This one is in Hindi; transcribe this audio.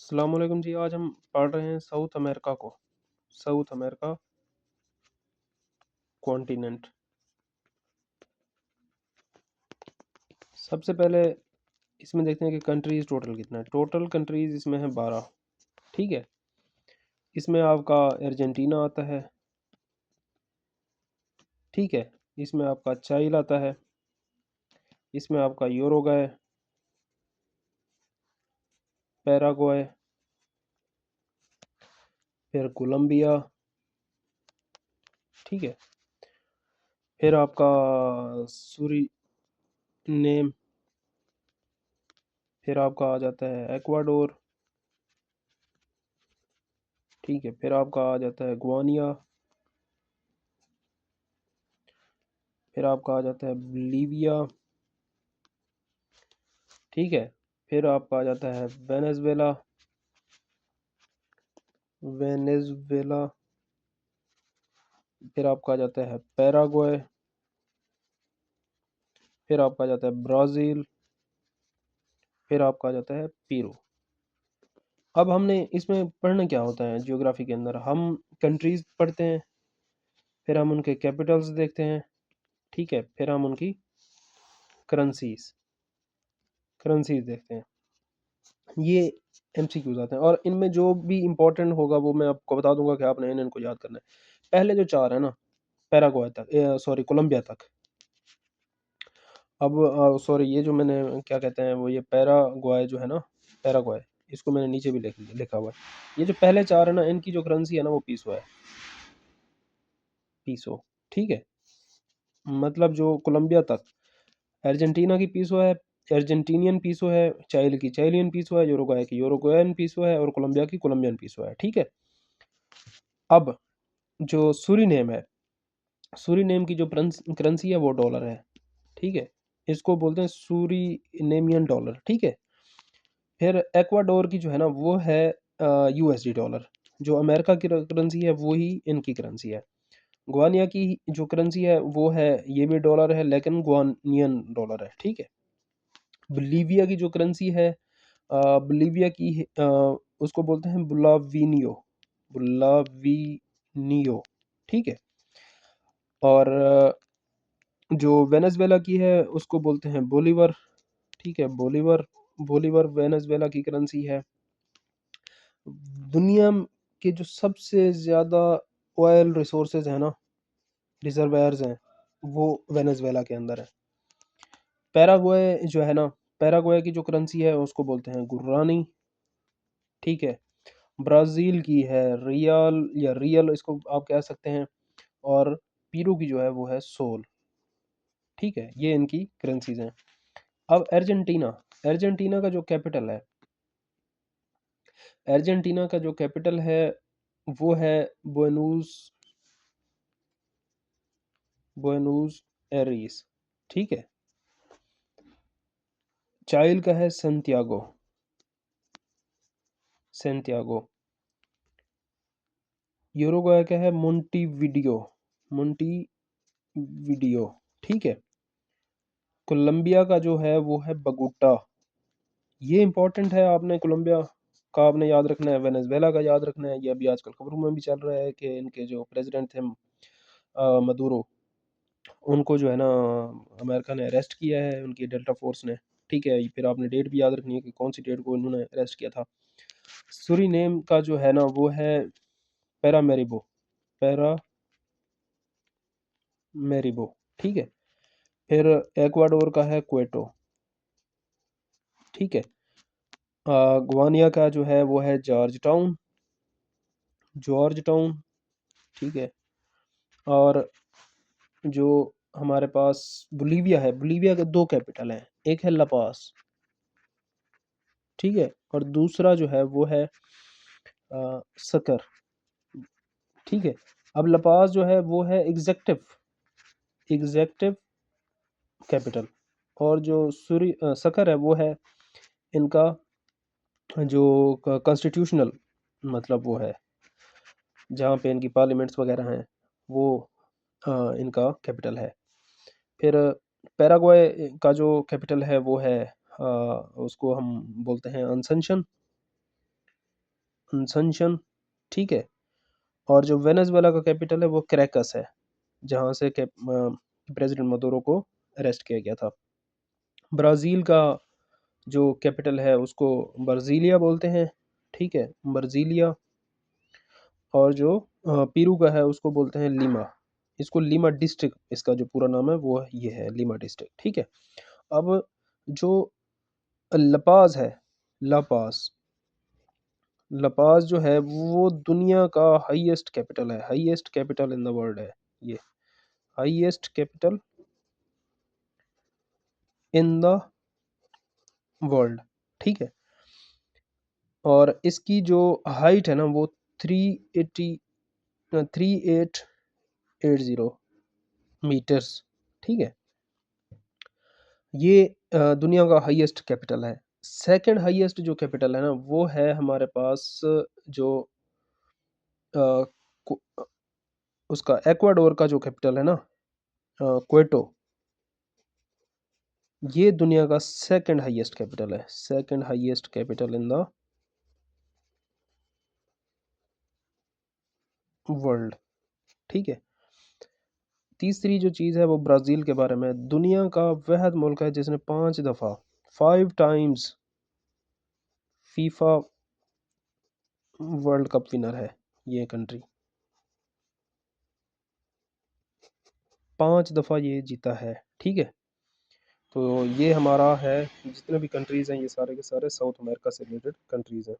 अस्सलाम वालेकुम जी। आज हम पढ़ रहे हैं साउथ अमेरिका को। South America continent. सबसे पहले इसमें देखते हैं कि कंट्रीज टोटल कितना है। टोटल कंट्रीज इसमें है 12। ठीक है। इसमें आपका अर्जेंटीना आता है। ठीक है। इसमें आपका चाइल आता है। इसमें आपका यूरुग्वे, पैराग्वे, फिर कोलंबिया। ठीक है। फिर आपका सूरीनेम। फिर आपका आ जाता है एक्वाडोर। ठीक है। फिर आपका आ जाता है गुआनिया। फिर आपका आ जाता है बोलीविया। ठीक है। फिर आपका आ जाता है वेनेजुएला। वेनेजुएला। फिर आपका आ जाता है पैराग्वे। फिर आपका आ जाता है ब्राज़ील। फिर आपका आ जाता है पेरू। अब हमने इसमें पढ़ना क्या होता है, ज्योग्राफी के अंदर हम कंट्रीज पढ़ते हैं, फिर हम उनके कैपिटल्स देखते हैं। ठीक है। फिर हम उनकी करेंसीज करेंसीज देखते हैं। ये एमसीक्यूज आते हैं और इनमें जो भी इंपॉर्टेंट होगा वो मैं आपको बता दूंगा कि आपने इनको याद करना है। पहले जो चार है ना, पैराग्वे तक, सॉरी कोलंबिया तक। अब सॉरी, ये जो मैंने क्या कहते हैं वो, ये पैराग्वे जो है ना, पैराग्वे, इसको मैंने नीचे भी लिखा हुआ है। ये जो पहले चार है ना, इनकी जो करेंसी है ना वो पीसो है। पीसो। ठीक है। मतलब जो कोलंबिया तक, अर्जेंटीना की पीसो है, अर्जेंटीनियन पीसो है, चाइल की चाइलियन पीसो है, यूरुग्वे की यूरुग्वेन पीसो है और कोलंबिया की कोलंबियन पीसो है। ठीक है। अब जो सूरीनेम है, सूरीनेम की जो करेंसी है वो डॉलर है। ठीक है। इसको बोलते हैं सूरीनेमियन डॉलर। ठीक है। फिर एक्वाडोर की जो है ना वो है यूएसडी डॉलर। जो अमेरिका की करेंसी है वो ही इनकी करेंसी है। गुआनिया की जो करेंसी है वो है, ये भी डॉलर है लेकिन गुआनियन डॉलर है। ठीक है। बोलीविया की जो करेंसी है, बोलीविया की उसको बोलते हैं बुलाविनियो। बुलाविनियो। ठीक है। और जो वेनेजुएला की है उसको बोलते हैं बोलीवर। ठीक है। बोलीवर। बोलीवर वेनेजुएला की करेंसी है। दुनिया के जो सबसे ज़्यादा ऑयल रिसोर्सेज हैं ना, रिजर्वायर्स हैं, वो वेनेजुएला के अंदर है। पैराग्वे जो है ना, पैराग्वे की जो करेंसी है उसको बोलते हैं गुरानी। ठीक है। ब्राज़ील की है रियल, या रियल इसको आप कह सकते हैं। और पीरू की जो है वो है सोल। ठीक है। ये इनकी करेंसीज हैं। अब अर्जेंटीना, अर्जेंटीना का जो कैपिटल है, अर्जेंटीना का जो कैपिटल है वो है बुएनोस बुएनोस एरीस। ठीक है। चाइल का है सेंटियागो। सेंटियागो। यूरुग्वे का है मोंटीविडियो। मोंटीविडियो। ठीक है। कोलंबिया का जो है वो है बगुटा। ये इंपॉर्टेंट है, आपने कोलंबिया का आपने याद रखना है, वेनेजुएला का याद रखना है। ये अभी आजकल खबरों में भी चल रहा है कि इनके जो प्रेसिडेंट थे मदुरो, उनको जो है ना अमेरिका ने अरेस्ट किया है, उनकी डेल्टा फोर्स ने। ठीक है। फिर आपने डेट भी याद रखनी है कि कौन सी डेट को इन्होंने अरेस्ट किया था। सूरीनेम का जो है ना वो है पैरामेरिबो। पैरामेरिबो। ठीक है। फिर एक्वाडोर का है क्वेटो। ठीक है। गुआनिया का जो है वो है जॉर्ज टाउन। George town. ठीक है। और जो हमारे पास बोलीविया है, बोलीविया के दो कैपिटल हैं, एक है लापास। ठीक है। और दूसरा जो है वो है सकर। ठीक है। अब लापास जो है वो है एग्जेक्टिव एग्जेक्टिव कैपिटल। और जो सकर है वो है इनका जो कॉन्स्टिट्यूशनल, मतलब वो है जहाँ पे इनकी पार्लियामेंट्स वगैरह हैं, वो इनका कैपिटल है। फिर पैराग्वे का जो कैपिटल है वो है, उसको हम बोलते हैं अनसंशन। असन्शन, ठीक है। और जो वेनेजुएला का कैपिटल है वो कैराकस है, जहाँ से प्रेसिडेंट मदुरो को अरेस्ट किया गया था। ब्राज़ील का जो कैपिटल है उसको ब्राज़ीलिया बोलते हैं, ठीक है, ब्राज़ीलिया। और जो पेरू का है उसको बोलते हैं लीमा। इसको लीमा डिस्ट्रिक्ट, इसका जो पूरा नाम है वो ये है, लीमा डिस्ट्रिक्ट, ठीक है। अब जो लपाज है, लापाज, लपाज जो है वो दुनिया का हाईएस्ट कैपिटल है, highest capital in the world है ये, highest capital in the world, ठीक है। और इसकी जो हाइट है ना वो 3880 मीटर्स, ठीक है। ये दुनिया का हाईएस्ट कैपिटल है। सेकंड हाईएस्ट जो कैपिटल है ना वो है हमारे पास जो अ, उसका एक्वाडोर का जो कैपिटल है ना, क्वेटो, ये दुनिया का सेकंड हाईएस्ट कैपिटल है, second highest capital in the world, ठीक है। तीसरी जो चीज़ है वो ब्राज़ील के बारे में है। दुनिया का वह मुल्क है जिसने 5 दफ़ा, 5 times FIFA world cup winner है ये कंट्री, 5 दफ़ा ये जीता है, ठीक है। तो ये हमारा है, जितने भी कंट्रीज़ हैं ये सारे के सारे साउथ अमेरिका से रिलेटेड कंट्रीज़ हैं।